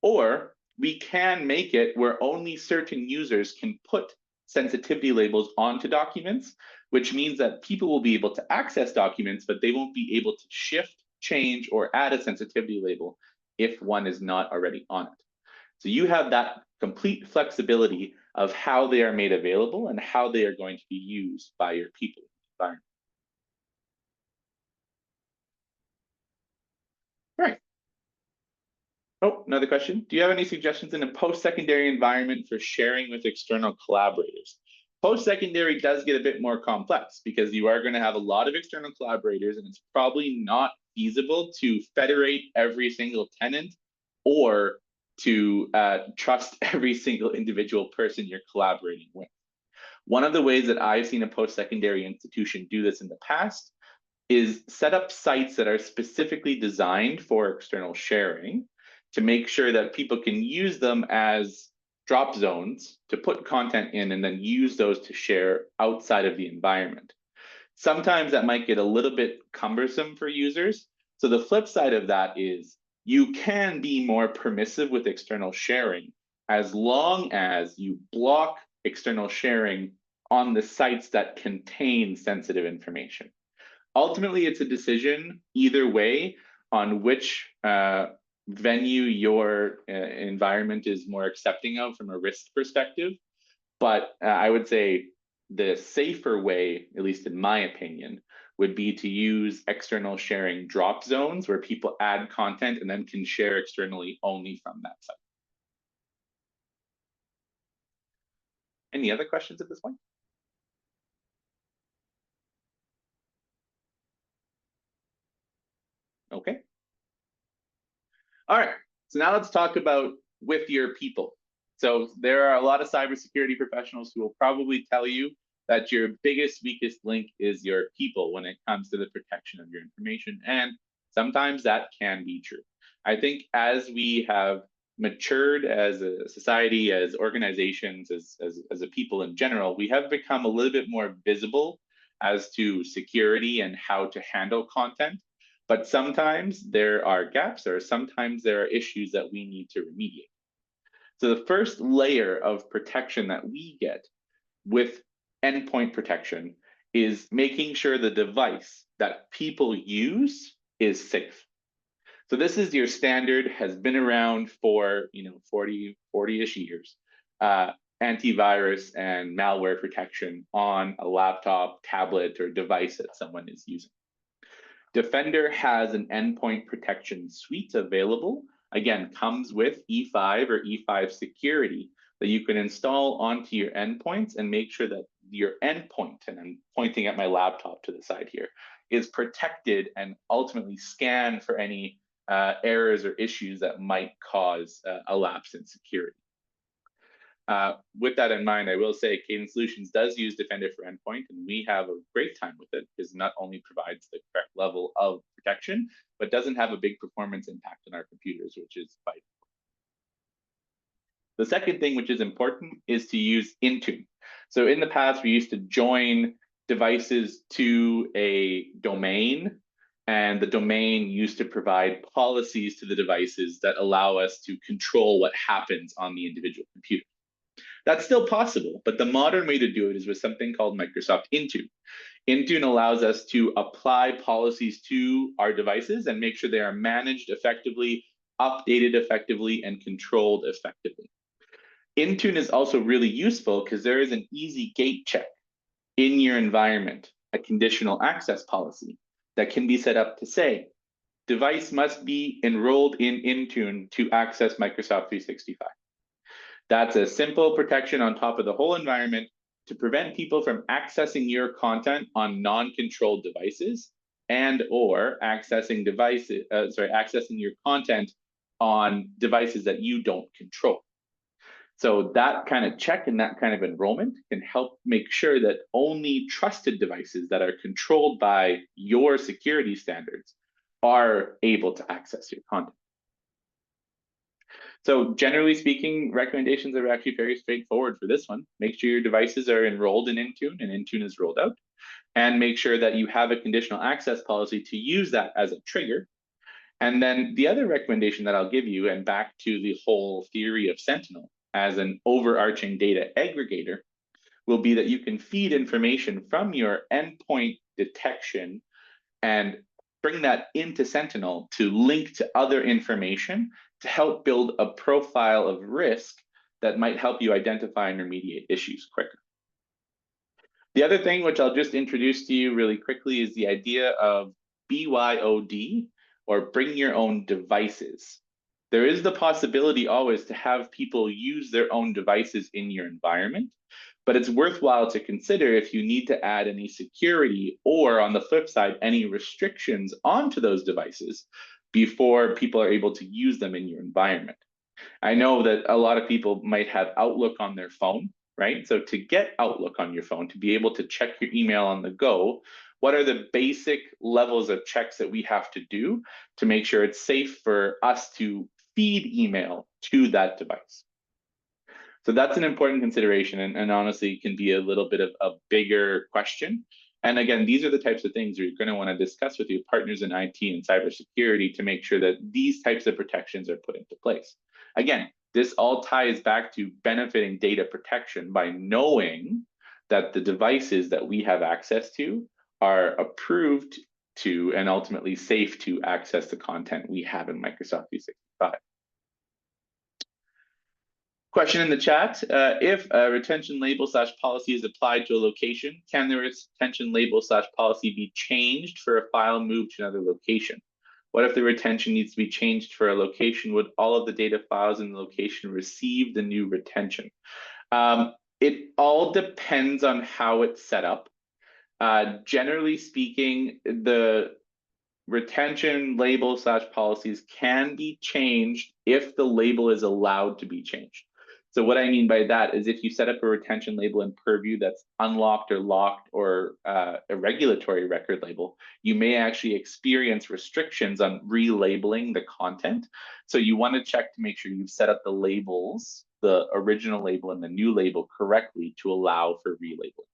S2: or we can make it where only certain users can put sensitivity labels onto documents, which means that people will be able to access documents, but they won't be able to shift, change, or add a sensitivity label if one is not already on it. So you have that complete flexibility of how they are made available and how they are going to be used by your people in the environment. Right. Oh, another question. Do you have any suggestions in a post-secondary environment for sharing with external collaborators? Post-secondary does get a bit more complex because you are going to have a lot of external collaborators, and it's probably not feasible to federate every single tenant or to trust every single individual person you're collaborating with. One of the ways that I've seen a post-secondary institution do this in the past is set up sites that are specifically designed for external sharing to make sure that people can use them as drop zones to put content in and then use those to share outside of the environment. Sometimes that might get a little bit cumbersome for users. So the flip side of that is you can be more permissive with external sharing as long as you block external sharing on the sites that contain sensitive information. Ultimately, it's a decision either way on which venue your environment is more accepting of from a risk perspective. But I would say the safer way, at least in my opinion, would be to use external sharing drop zones where people add content and then can share externally only from that site. Any other questions at this point? Okay. All right, so now let's talk about with your people. So there are a lot of cybersecurity professionals who will probably tell you that your biggest, weakest link is your people when it comes to the protection of your information. And sometimes that can be true. I think as we have matured as a society, as organizations, as a people in general, we have become a little bit more visible as to security and how to handle content. But sometimes there are gaps, or sometimes there are issues that we need to remediate. So the first layer of protection that we get with endpoint protection is making sure the device that people use is safe. So this is your standard, has been around for 40-ish years. Antivirus and malware protection on a laptop, tablet, or device that someone is using. Defender has an endpoint protection suite available. Again, comes with E5 or E5 security that you can install onto your endpoints and make sure that your endpoint, and I'm pointing at my laptop to the side here, is protected and ultimately scan for any errors or issues that might cause a lapse in security. With that in mind, I will say Cadence Solutions does use Defender for Endpoint, and we have a great time with it because it not only provides the correct level of protection, but doesn't have a big performance impact on our computers, which is vital. The second thing which is important is to use Intune. So in the past, we used to join devices to a domain, and the domain used to provide policies to the devices that allow us to control what happens on the individual computer. That's still possible, but the modern way to do it is with something called Microsoft Intune. Intune allows us to apply policies to our devices and make sure they are managed effectively, updated effectively, and controlled effectively. Intune is also really useful because there is an easy gate check in your environment, a conditional access policy that can be set up to say, device must be enrolled in Intune to access Microsoft 365. That's a simple protection on top of the whole environment to prevent people from accessing your content on non-controlled devices and or accessing your content on devices that you don't control. So that kind of check and that kind of enrollment can help make sure that only trusted devices that are controlled by your security standards are able to access your content. So generally speaking, recommendations are actually very straightforward for this one. Make sure your devices are enrolled in Intune and Intune is rolled out, and make sure that you have a conditional access policy to use that as a trigger. And then the other recommendation that I'll give you, and back to the whole theory of Sentinel as an overarching data aggregator, will be that you can feed information from your endpoint detection and bring that into Sentinel to link to other information to help build a profile of risk that might help you identify and remediate issues quicker. The other thing, which I'll just introduce to you really quickly, is the idea of BYOD, or bring your own devices. There is the possibility always to have people use their own devices in your environment, but it's worthwhile to consider if you need to add any security or, on the flip side, any restrictions onto those devices before people are able to use them in your environment. I know that a lot of people might have Outlook on their phone, right? So to get Outlook on your phone, to be able to check your email on the go, what are the basic levels of checks that we have to do to make sure it's safe for us to feed email to that device? So that's an important consideration, and honestly can be a little bit of a bigger question. And again, these are the types of things you're going to want to discuss with your partners in IT and cybersecurity to make sure that these types of protections are put into place. Again, this all ties back to benefiting data protection by knowing that the devices that we have access to are approved to and ultimately safe to access the content we have in Microsoft 365. Question in the chat, if a retention label / policy is applied to a location, can the retention label / policy be changed for a file moved to another location? What if the retention needs to be changed for a location? Would all of the data files in the location receive the new retention? It all depends on how it's set up. Generally speaking, the retention label / policies can be changed if the label is allowed to be changed. So what I mean by that is if you set up a retention label in Purview that's unlocked or locked or a regulatory record label, you may actually experience restrictions on relabeling the content. So you want to check to make sure you've set up the labels, the original label and the new label correctly to allow for relabeling.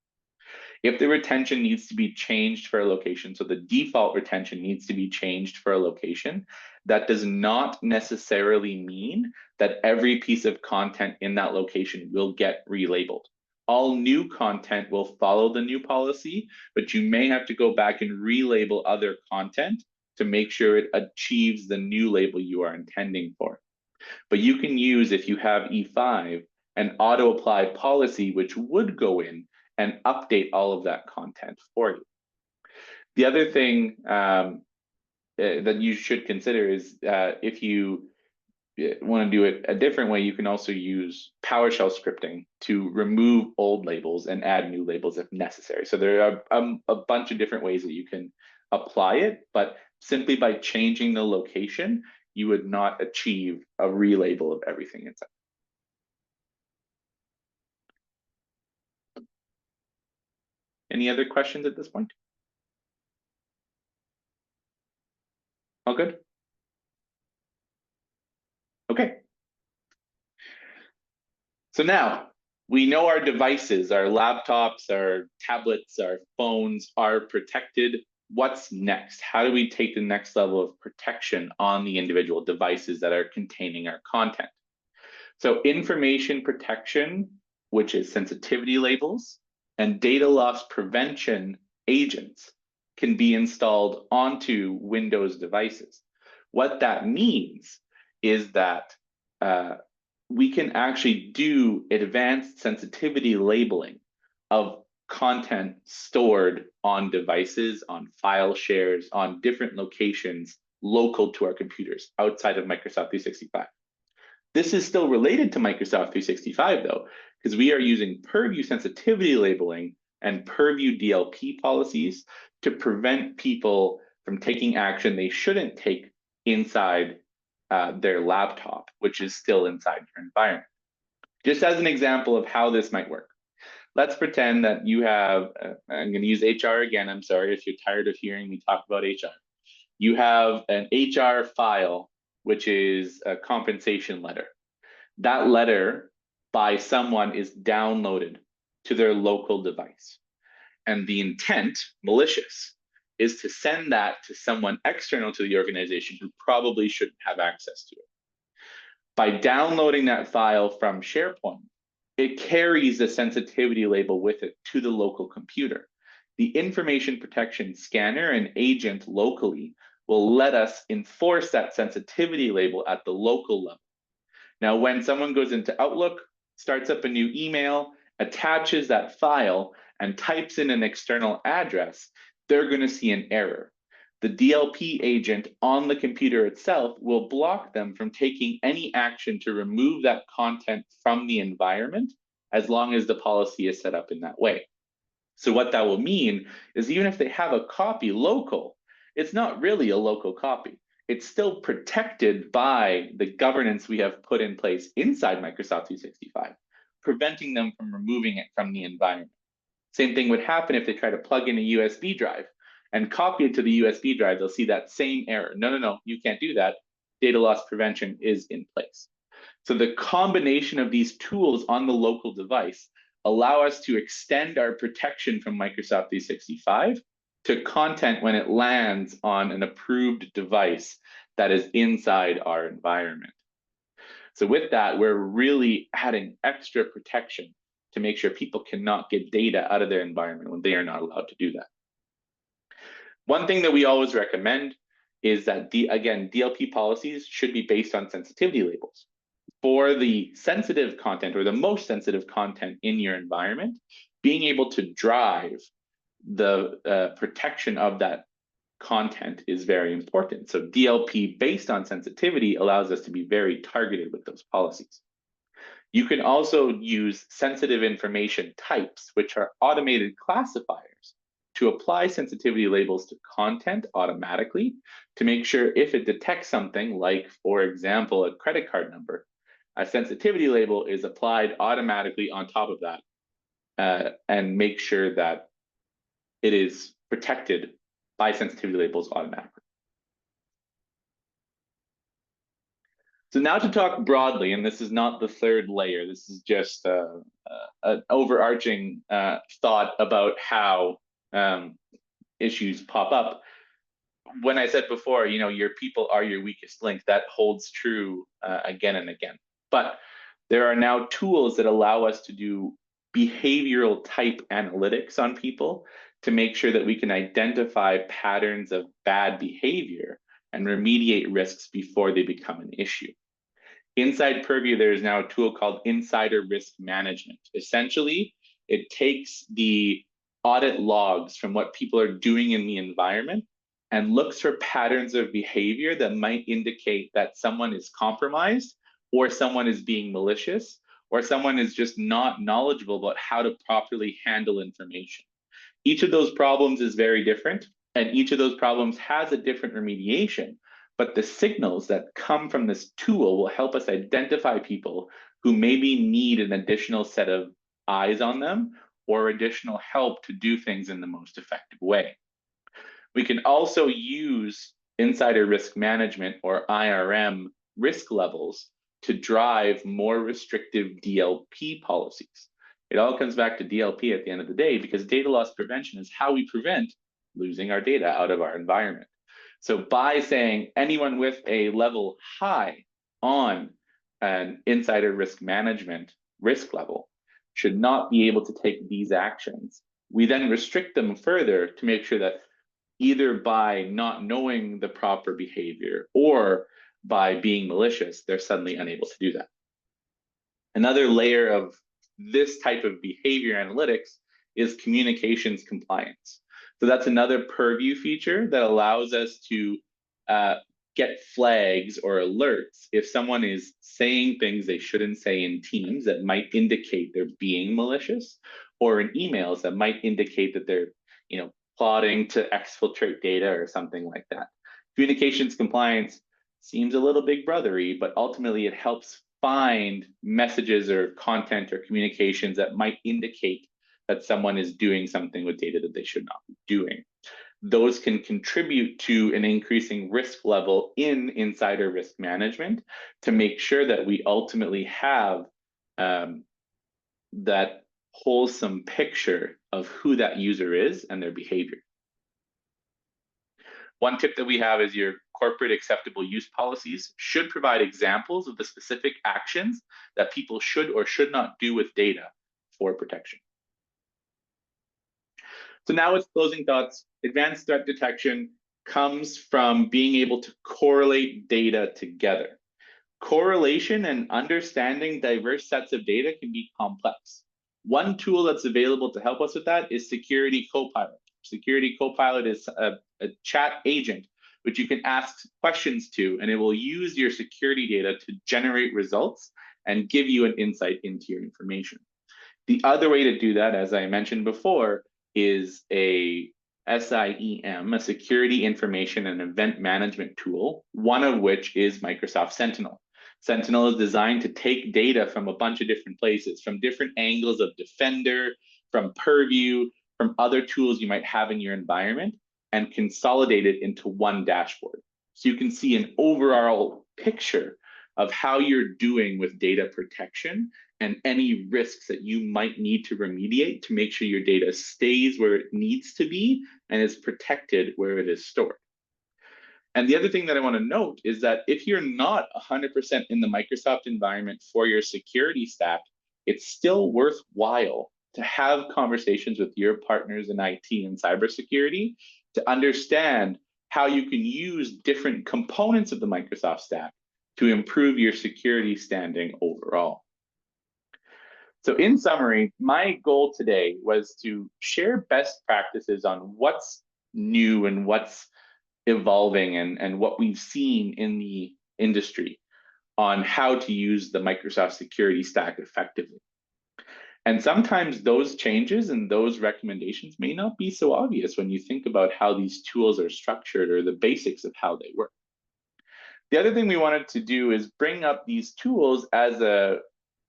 S2: If the retention needs to be changed for a location, so the default retention needs to be changed for a location, that does not necessarily mean that every piece of content in that location will get relabeled. All new content will follow the new policy, but you may have to go back and relabel other content to make sure it achieves the new label you are intending for. But you can use, if you have E5, an auto apply policy, which would go in and update all of that content for you. The other thing that you should consider is if you want to do it a different way, you can also use PowerShell scripting to remove old labels and add new labels if necessary. So there are a bunch of different ways that you can apply it, but simply by changing the location, you would not achieve a relabel of everything inside. Any other questions at this point? All good? Okay. So now we know our devices, our laptops, our tablets, our phones are protected. What's next? How do we take the next level of protection on the individual devices that are containing our content? So information protection, which is sensitivity labels, and data loss prevention agents can be installed onto Windows devices. What that means is that we can actually do advanced sensitivity labeling of content stored on devices, on file shares, on different locations local to our computers outside of Microsoft 365. This is still related to Microsoft 365 though, because we are using Purview sensitivity labeling and Purview DLP policies to prevent people from taking action they shouldn't take inside their laptop, which is still inside your environment. Just as an example of how this might work, let's pretend that you have, I'm going to use HR again. I'm sorry if you're tired of hearing me talk about HR. You have an HR file, which is a compensation letter. That letter by someone is downloaded to their local device. And the intent, malicious, is to send that to someone external to the organization who probably shouldn't have access to it. By downloading that file from SharePoint, it carries the sensitivity label with it to the local computer. The information protection scanner and agent locally will let us enforce that sensitivity label at the local level. Now, when someone goes into Outlook, starts up a new email, attaches that file, and types in an external address, they're going to see an error. The DLP agent on the computer itself will block them from taking any action to remove that content from the environment as long as the policy is set up in that way. So what that will mean is even if they have a copy local, it's not really a local copy. It's still protected by the governance we have put in place inside Microsoft 365, preventing them from removing it from the environment. Same thing would happen if they try to plug in a USB drive and copy it to the USB drive. They'll see that same error. No, you can't do that. Data loss prevention is in place. So the combination of these tools on the local device allow us to extend our protection from Microsoft 365 to content when it lands on an approved device that is inside our environment. So with that, we're really adding extra protection to make sure people cannot get data out of their environment when they are not allowed to do that. One thing that we always recommend is that, again, DLP policies should be based on sensitivity labels. For the sensitive content or the most sensitive content in your environment, being able to drive the protection of that content is very important. So DLP based on sensitivity allows us to be very targeted with those policies. You can also use sensitive information types, which are automated classifiers, to apply sensitivity labels to content automatically to make sure if it detects something like, for example, a credit card number, a sensitivity label is applied automatically on top of that, and make sure that it is protected by sensitivity labels automatically. So now to talk broadly, and this is not the third layer, this is just an overarching thought about how issues pop up. When I said before, your people are your weakest link, that holds true again and again. But there are now tools that allow us to do behavioral type analytics on people to make sure that we can identify patterns of bad behavior and remediate risks before they become an issue. Inside Purview, there is now a tool called Insider Risk Management. Essentially, it takes the audit logs from what people are doing in the environment and looks for patterns of behavior that might indicate that someone is compromised, or someone is being malicious, or someone is just not knowledgeable about how to properly handle information. Each of those problems is very different, and each of those problems has a different remediation. But the signals that come from this tool will help us identify people who maybe need an additional set of eyes on them or additional help to do things in the most effective way. We can also use insider risk management, or IRM, risk levels to drive more restrictive DLP policies. It all comes back to DLP at the end of the day, because data loss prevention is how we prevent losing our data out of our environment. So by saying anyone with a level high on an insider risk management risk level should not be able to take these actions, we then restrict them further to make sure that either by not knowing the proper behavior or by being malicious, they're suddenly unable to do that. Another layer of this type of behavior analytics is communications compliance. So that's another purview feature that allows us to get flags or alerts if someone is saying things they shouldn't say in Teams that might indicate they're being malicious, or in emails that might indicate that they're, plotting to exfiltrate data or something like that. Communications compliance seems a little big brothery, but ultimately it helps find messages or content or communications that might indicate that someone is doing something with data that they should not be doing. Those can contribute to an increasing risk level in insider risk management to make sure that we ultimately have that wholesome picture of who that user is and their behavior. One tip that we have is your corporate acceptable use policies should provide examples of the specific actions that people should or should not do with data for protection. So now with closing thoughts, advanced threat detection comes from being able to correlate data together. Correlation and understanding diverse sets of data can be complex. One tool that's available to help us with that is Security Copilot. Security Copilot is a chat agent which you can ask questions to, and it will use your security data to generate results and give you an insight into your information. The other way to do that, as I mentioned before, is a SIEM, a security information and event management tool, one of which is Microsoft Sentinel. Sentinel is designed to take data from a bunch of different places, from different angles of Defender, from Purview, from other tools you might have in your environment, and consolidate it into one dashboard. So you can see an overall picture of how you're doing with data protection and any risks that you might need to remediate to make sure your data stays where it needs to be and is protected where it is stored. And the other thing that I want to note is that if you're not 100% in the Microsoft environment for your security stack, it's still worthwhile to have conversations with your partners in IT and cybersecurity to understand how you can use different components of the Microsoft stack to improve your security standing overall. So in summary, my goal today was to share best practices on what's new and what's evolving and what we've seen in the industry on how to use the Microsoft security stack effectively. And sometimes those changes and those recommendations may not be so obvious when you think about how these tools are structured or the basics of how they work. The other thing we wanted to do is bring up these tools as a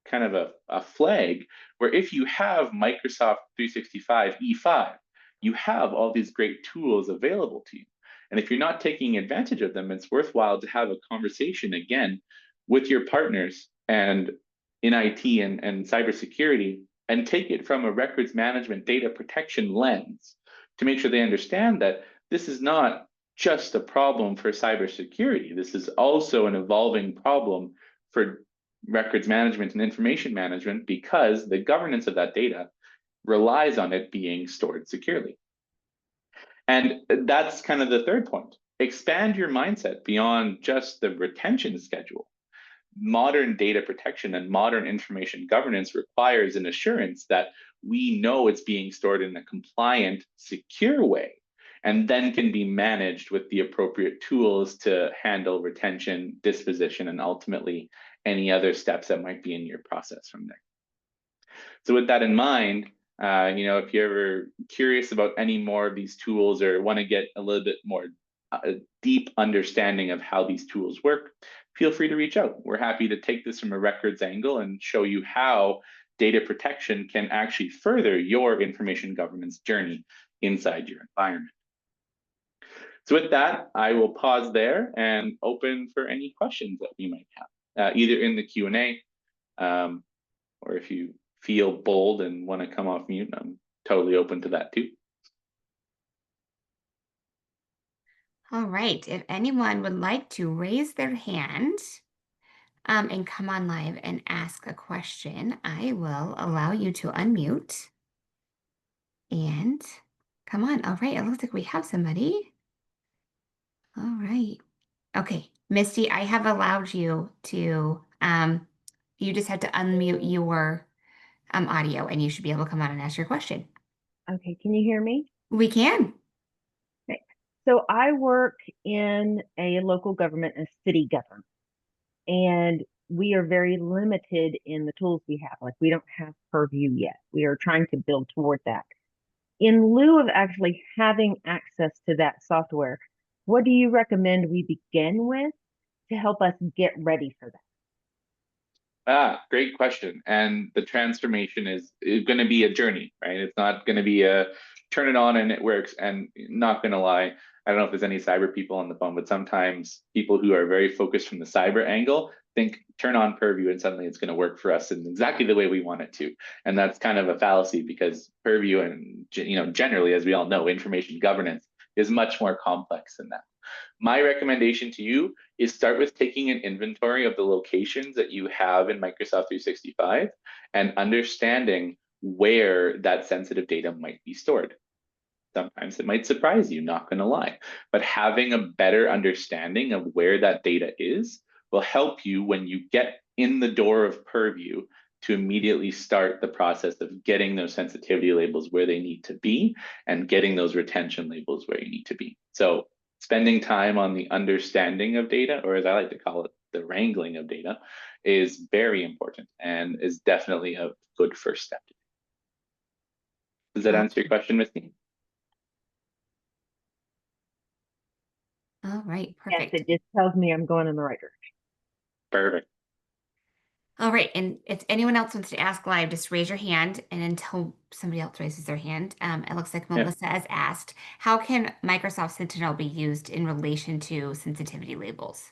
S2: kind of a flag where if you have Microsoft 365 E5, you have all these great tools available to you. And if you're not taking advantage of them, it's worthwhile to have a conversation again with your partners and in IT and cybersecurity and take it from a records management data protection lens to make sure they understand that this is not just a problem for cybersecurity. This is also an evolving problem for records management and information management because the governance of that data relies on it being stored securely. And that's kind of the third point. Expand your mindset beyond just the retention schedule. Modern data protection and modern information governance requires an assurance that we know it's being stored in a compliant, secure way, and then can be managed with the appropriate tools to handle retention, disposition, and ultimately any other steps that might be in your process from there. So with that in mind, if you're ever curious about any more of these tools or want to get a little bit more deep understanding of how these tools work, feel free to reach out. We're happy to take this from a records angle and show you how data protection can actually further your information governance journey inside your environment. So with that, I will pause there and open for any questions that we might have, either in the Q&A, or if you feel bold and want to come off mute, I'm totally open to that too.
S1: All right. If anyone would like to raise their hand and come on live and ask a question, I will allow you to unmute and come on. All right. It looks like we have somebody. All right. Okay. Misty, I have allowed you to, you just have to unmute your audio and you should be able to come on and ask your question.
S3: Okay, can you hear me?
S1: We can.
S3: Okay. So I work in a local government, a city government, and we are very limited in the tools we have. Like we don't have purview yet. We are trying to build toward that. In lieu of actually having access to that software, what do you recommend we begin with to help us get ready for that?
S2: Great question. And the transformation is going to be a journey, right? It's not going to be a turn it on and it works. And not going to lie, I don't know if there's any cyber people on the phone, but sometimes people who are very focused from the cyber angle think turn on Purview and suddenly it's going to work for us in exactly the way we want it to. And that's kind of a fallacy because Purview and generally, as we all know, information governance is much more complex than that. My recommendation to you is start with taking an inventory of the locations that you have in Microsoft 365 and understanding where that sensitive data might be stored. Sometimes it might surprise you, not going to lie, but having a better understanding of where that data is will help you when you get in the door of Purview to immediately start the process of getting those sensitivity labels where they need to be and getting those retention labels where you need to be. So spending time on the understanding of data, or as I like to call it, the wrangling of data, is very important and is definitely a good first step. Does that answer your question, Misty?
S1: All right,
S3: Yes,
S1: perfect.
S3: it just tells me I'm going in the right direction.
S2: Perfect.
S1: All right, and if anyone else wants to ask live, just raise your hand, and until somebody else raises their hand, it looks like Melissa has asked, how can Microsoft Sentinel be used in relation to sensitivity labels?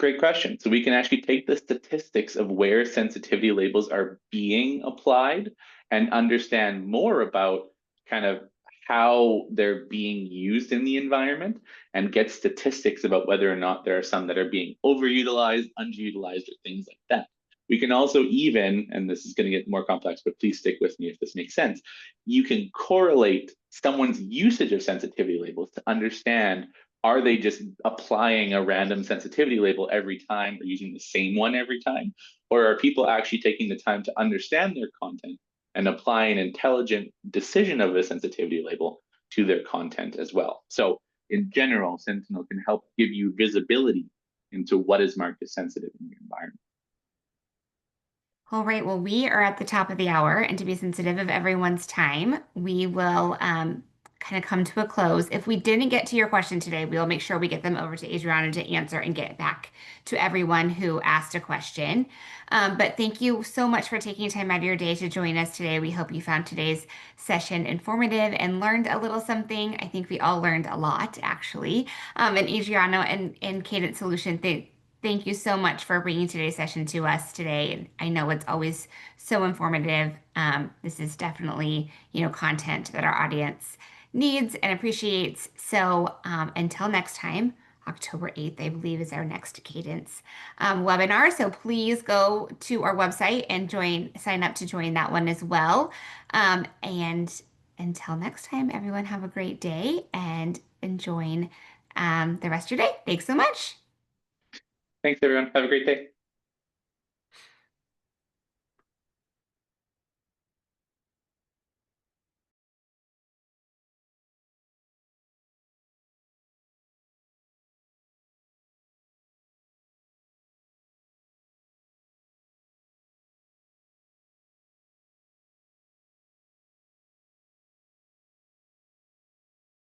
S2: Great question. So we can actually take the statistics of where sensitivity labels are being applied and understand more about kind of how they're being used in the environment and get statistics about whether or not there are some that are being overutilized, underutilized, or things like that. We can also even, and this is going to get more complex, but please stick with me if this makes sense, you can correlate someone's usage of sensitivity labels to understand, are they just applying a random sensitivity label every time or using the same one every time? Or are people actually taking the time to understand their content and apply an intelligent decision of a sensitivity label to their content as well? So in general, Sentinel can help give you visibility into what is marked as sensitive in your environment.
S1: All right, well, we are at the top of the hour, and to be sensitive of everyone's time, we will kind of come to a close. If we didn't get to your question today, we'll make sure we get them over to Adriana to answer and get back to everyone who asked a question. But thank you so much for taking time out of your day to join us today. We hope you found today's session informative and learned a little something. I think we all learned a lot, actually. And Adriano and Cadence Solution, thank you so much for bringing today's session to us today. And I know it's always so informative. This is definitely, content that our audience needs and appreciates. So until next time, October 8th, I believe, is our next Cadence webinar. So please go to our website and sign up to join that one as well. And until next time, everyone have a great day and enjoy the rest of your day. Thanks so much.
S2: Thanks, everyone. Have a great day.